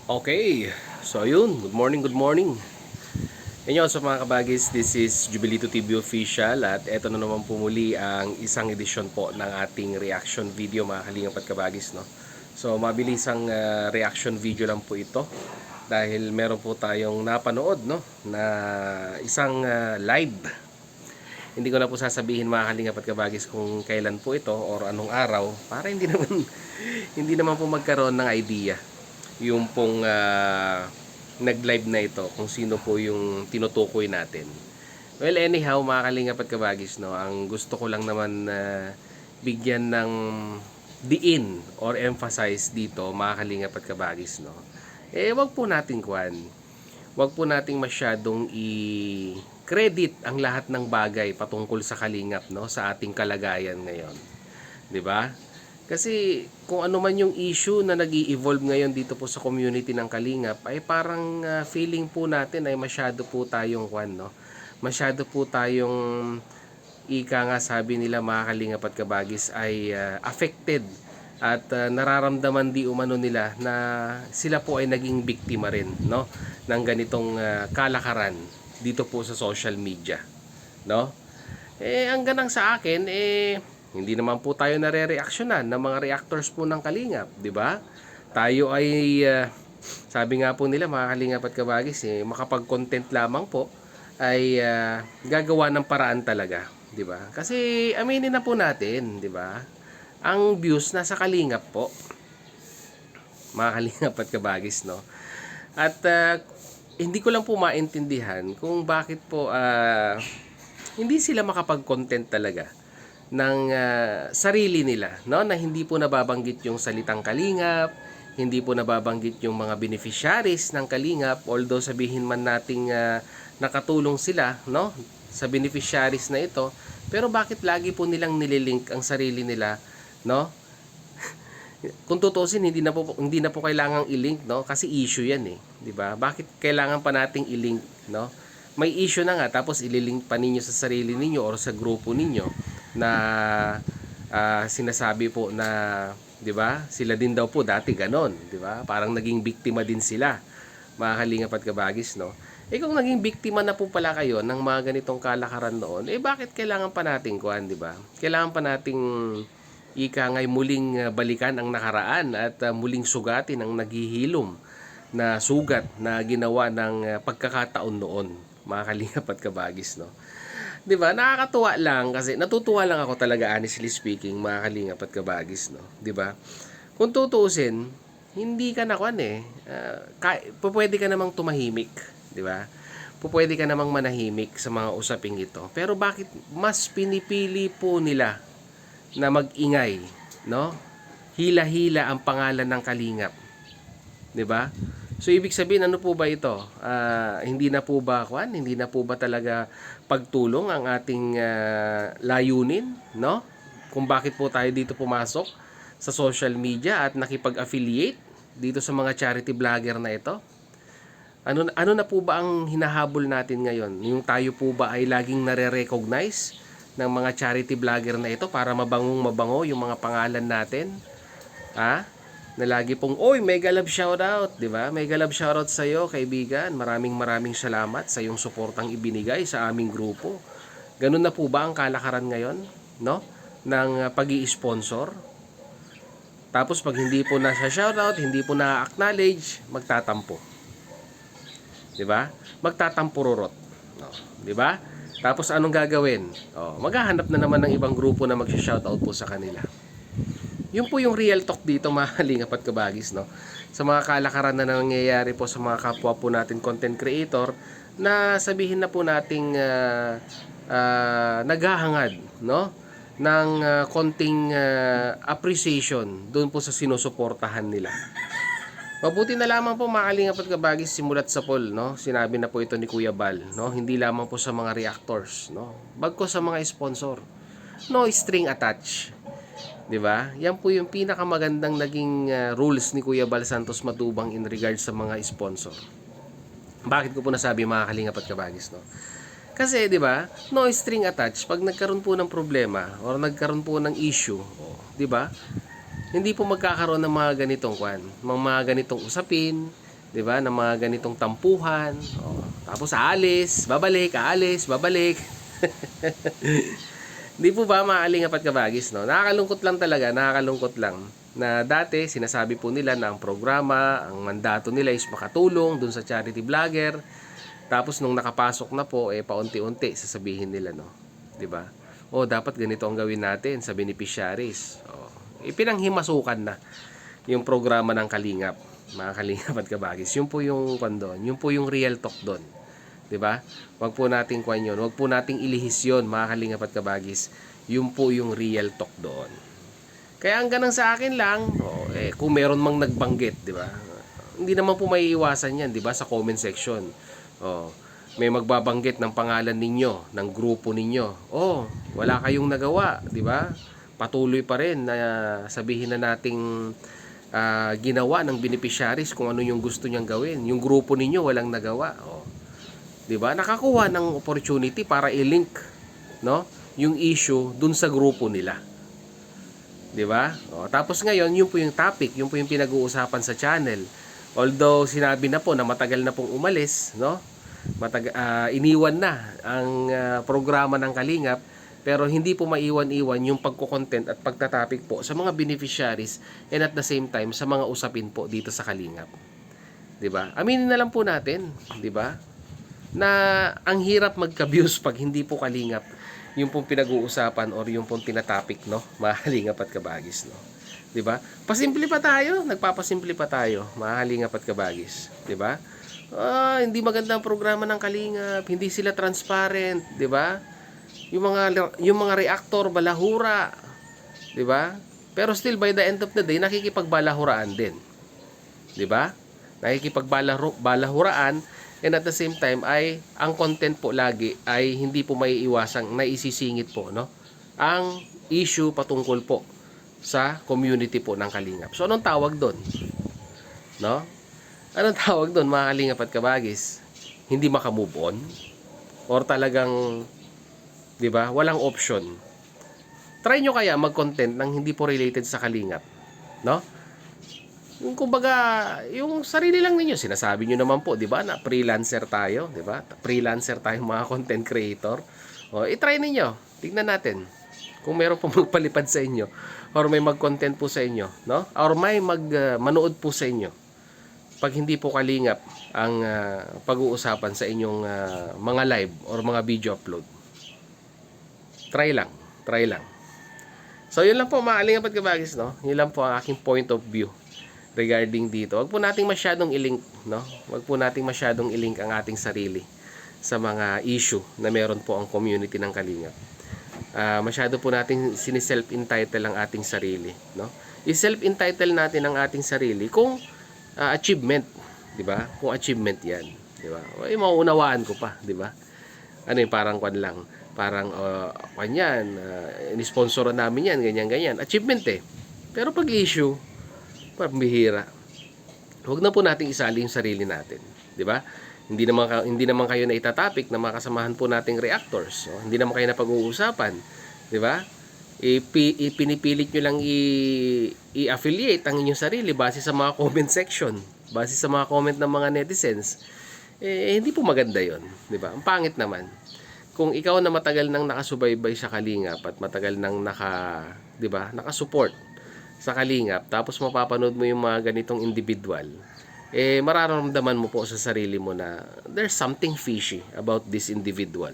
Okay, so yun, good morning, good morning. Inyo sa mga kabagis, this is Jubilito TV Official at eto na naman po muli ang isang edisyon po ng ating reaction video mga kalingap at kabagis, no? So mabilisang reaction video lang po ito dahil meron po tayong napanood, no, na isang live. Hindi ko na po sasabihin mga kalingap at kabagis kung kailan po ito or anong araw para hindi naman hindi naman po magkaroon ng idea yung pong nag-live na ito kung sino po yung tinutukoy natin. Well, anyhow, mga kalingap at kabagis, no, ang gusto ko lang naman bigyan ng diin or emphasize dito, mga kalingap at kabagis, no, wag po nating wag po nating masyadong i-credit ang lahat ng bagay patungkol sa kalingap, no, sa ating kalagayan ngayon. 'Di ba? Kasi kung ano man yung issue na nag-i-evolve ngayon dito po sa community ng Kalingap ay parang feeling po natin ay masyado po tayong no? Masyado po tayong ika nga sabi nila mga Kalingap at kabagis ay affected at nararamdaman di umano nila na sila po ay naging biktima rin, no, ng ganitong kalakaran dito po sa social media, no? Ang ganang sa akin hindi naman po tayo nare-reaksyonan ng mga reactors po ng Kalingap, di ba? Tayo ay sabi nga po nila mga Kalingap at kabagis, makapag-content lamang po ay gagawa ng paraan talaga, di ba? Kasi aminin na po natin, di ba? Ang views nasa Kalingap po, mga Kalingap at kabagis, no? At hindi ko lang po maintindihan kung bakit po hindi sila makapag-content talaga ng sarili nila, no, na hindi po nababanggit yung salitang Kalingap, hindi po nababanggit yung mga beneficiaries ng Kalingap, although sabihin man nating nakatulong sila, no, sa beneficiaries na ito, pero bakit lagi po nilang nililink ang sarili nila, no? Kung tutusin, hindi na po kailangang i-link, no, kasi issue 'yan di ba? Bakit kailangan pa nating i-link, no? May issue na nga tapos ililink pa ninyo sa sarili ninyo or sa grupo ninyo na sinasabi po na, 'di ba? Sila din daw po dati ganon, 'di ba? Parang naging biktima din sila. Mga Kalingap at kabagis, no? Kung naging biktima na po pala kayo ng mga ganitong kalakaran noon, bakit kailangan pa nating 'di ba? Kailangan pa nating ngay muling balikan ang nakaraan at muling sugatin ang naghihilom na sugat na ginawa ng pagkakataon noon, mga Kalingap at kabagis, no? 'Di ba? Nakakatuwa lang kasi natutuwa lang ako talaga, honestly speaking, mga Kalingap at kabagis, no? 'Di ba? Kung tutuusin, hindi ka na pwede ka namang tumahimik, 'di ba? Pwede ka namang manahimik sa mga usaping ito. Pero bakit mas pinipili po nila na mag-ingay, no? Hila-hila ang pangalan ng Kalingap, 'di ba? So ibig sabihin, ano po ba ito? Hindi na po ba hindi na po ba talaga pagtulong ang ating layunin, no? Kung bakit po tayo dito pumasok sa social media at nakipag-affiliate dito sa mga charity vlogger na ito? Ano na po ba ang hinahabol natin ngayon? Yung tayo po ba ay laging nare-recognize ng mga charity vlogger na ito para mabango yung mga pangalan natin? Na lagi pong, oy, mega love shoutout, di ba? Mega love shoutout sa iyo, kaibigan. Maraming salamat sa iyong suportang ibinigay sa aming grupo. Ganun na po ba ang kalakaran ngayon, no? Ng pag-i-sponsor? Tapos pag hindi po na sa shoutout, hindi po na acknowledge, magtatampo. Di ba? Magtatampururot. No, di ba? Tapos anong gagawin? Maghahanap na naman ng ibang grupo na mag-shoutout po sa kanila. Yun po yung real talk dito, mga Kalingap at kabagis, no? Sa mga kalakaran na nangyayari po sa mga kapwa po natin content creator na sabihin na po nating naghahangad, no, ng konting appreciation doon po sa sinusuportahan nila. Mabuti na lamang po, mga Kalingap at kabagis, simulat sa poll, no? Sinabi na po ito ni Kuya Bal, no? Hindi lamang po sa mga reactors, no? Bagko sa mga sponsor. No string attached. 'Di ba? Yan po yung pinakamagandang naging rules ni Kuya Bal Santos Matubang in regards sa mga sponsor. Bakit ko po nasabi, mga Kalingap at kabagis, no? Kasi 'di ba, no string attached pag nagkaroon po ng problema or nagkaroon po ng issue, 'di ba? Hindi po magkakaroon ng mga ganitong mga ganitong usapin, 'di ba, ng mga ganitong tampuhan. Tapos aalis, babalik. 'Di po ba mga Kalingap at Kabagis, no? Nakakalungkot lang talaga, nakakalungkot lang na dati sinasabi po nila na ang programa, ang mandato nila is makatulong dun sa charity vlogger. Tapos nung nakapasok na po, paunti-unti sasabihin nila, no? 'Di ba? Dapat ganito ang gawin natin sa beneficiaries. Ipinanghimasukan na yung programa ng Kalingap, mga Kalingap at Kabagis. Yun po yung kondon, yun po yung real talk doon. 'Di ba? Wag po nating kwan yun, wag po nating ilihis yun, mga Kalingap at Kabagis. Yun po yung real talk doon. Kaya ang ganang sa akin lang, kung meron mang nagbanggit, 'di ba? Hindi naman po maiiwasan 'yan, 'di ba, sa comment section. May magbabanggit ng pangalan ninyo, ng grupo ninyo. Wala kayong nagawa, 'di ba? Patuloy pa rin na sabihin na nating ginawa ng beneficiaries kung ano yung gusto niyang gawin. Yung grupo ninyo walang nagawa. 'Di ba? Nakakuha ng opportunity para i-link, no, yung issue dun sa grupo nila. 'Di ba? Tapos ngayon, yun po yung topic, yun po yung pinag-uusapan sa channel. Although sinabi na po na matagal na pong umalis, no? Iniwan na ang programa ng Kalingap, pero hindi po maiwan-iwan yung pagko-content at pagtatopic po sa mga beneficiaries and at the same time sa mga usapin po dito sa Kalingap. 'Di ba? Aminin na lang po natin, 'di ba? Na ang hirap magka-views pag hindi po Kalingap yung pong pinag-uusapan or yung pong tinatopic, no? Mga Kalingap at Kabagis, no? 'Di ba? Pasimple pa tayo, nagpapasimple pa tayo, mga Kalingap at Kabagis, 'di ba? Hindi maganda ang programa ng Kalingap, hindi sila transparent, 'di ba? Yung mga reactor balahura, 'di ba? Pero still by the end of the day nakikipagbalahuraan din. 'Di ba? Nakikipagbalahuraan, and at the same time ay ang content po lagi ay hindi po maiiwasang naisisingit po, no? Ang issue patungkol po sa community po ng Kalingap. So anong tawag doon? No? Anong tawag doon, mga Kalingap at Kabagis? Hindi maka-move on? Or talagang, 'di ba, walang option? Try nyo kaya mag-content nang hindi po related sa Kalingap, no? Yung kumbaga, yung sarili lang ninyo, sinasabi nyo naman po, 'di ba, na freelancer tayo, 'di ba? Freelancer tayo, mga content creator. I-try ninyo. Tingnan natin kung meron po magpalipad sa inyo or may mag-content po sa inyo, no? Or may manood po sa inyo. Pag hindi po Kalingap ang pag-uusapan sa inyong mga live or mga video upload. Try lang. So yun lang po, mga Kalingap at Kabagis, no? Yun lang po ang aking point of view regarding dito. Wag po nating masyadong i-link, no? Wag po nating masyadong i-link ang ating sarili sa mga issue na meron po ang community ng Kalingap. Masyado po nating siniself-entitle ang ating sarili, no? I-self-entitle natin ang ating sarili kung achievement, 'di ba? Kung achievement 'yan, 'di ba? Mauunawaan ko pa, 'di ba? Ano yung parang kwan lang, parang kanyan, ini-sponsoran namin 'yan, ganyan. Achievement eh. Pero pag issue, pambihira. Huwag na po nating isali yung sarili natin, 'di ba? Hindi naman kayo na itatopic na makasamahan po nating reactors, no? Hindi naman kayo na pag-uusapan, 'di ba? Pinipilit nyo lang i-affiliate ang inyong sarili base sa mga comment section, base sa mga comment ng mga netizens. Hindi po maganda yon, di ba? Ang pangit naman. Kung ikaw na matagal nang nakasubaybay sa Kalingap at matagal nang di ba, nakasupport sa Kalingap, tapos mapapanood mo yung mga ganitong individual, mararamdaman mo po sa sarili mo na there's something fishy about this individual.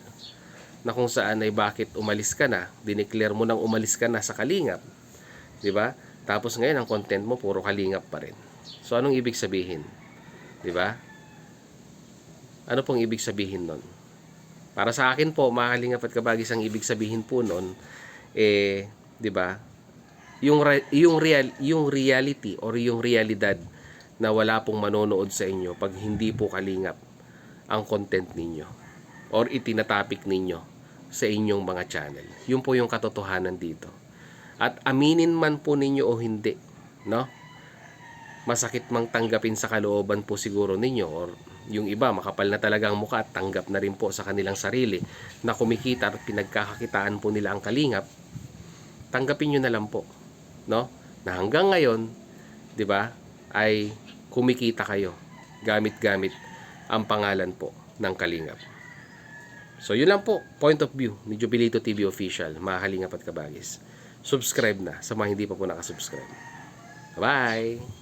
Na kung saan ay bakit umalis ka na, dineclare mo nang umalis ka na sa Kalingap, 'di ba? Tapos ngayon ang content mo puro Kalingap pa rin. So anong ibig sabihin? 'Di ba? Ano pong ibig sabihin nun? Para sa akin po, mga Kalingap at Kabagis, ang ibig sabihin po nun 'di ba? Yung reality or yung realidad na wala pong manonood sa inyo pag hindi po Kalingap ang content ninyo or itinatopic ninyo sa inyong mga channel. Yun po yung katotohanan dito. At aminin man po ninyo o hindi, no? Masakit mang tanggapin sa kalooban po siguro ninyo, or yung iba makapal na talagang mukha at tanggap na rin po sa kanilang sarili na kumikita at pinagkakakitaan po nila ang Kalingap. Tanggapin nyo na lang po, no? Na hanggang ngayon, 'di ba, ay kumikita kayo gamit-gamit ang pangalan po ng Kalingap. So yun lang po, point of view ni Jubilito TV Official, mga Kalingap at Kabagis. Subscribe na sa mga hindi pa po nakasubscribe. Bye!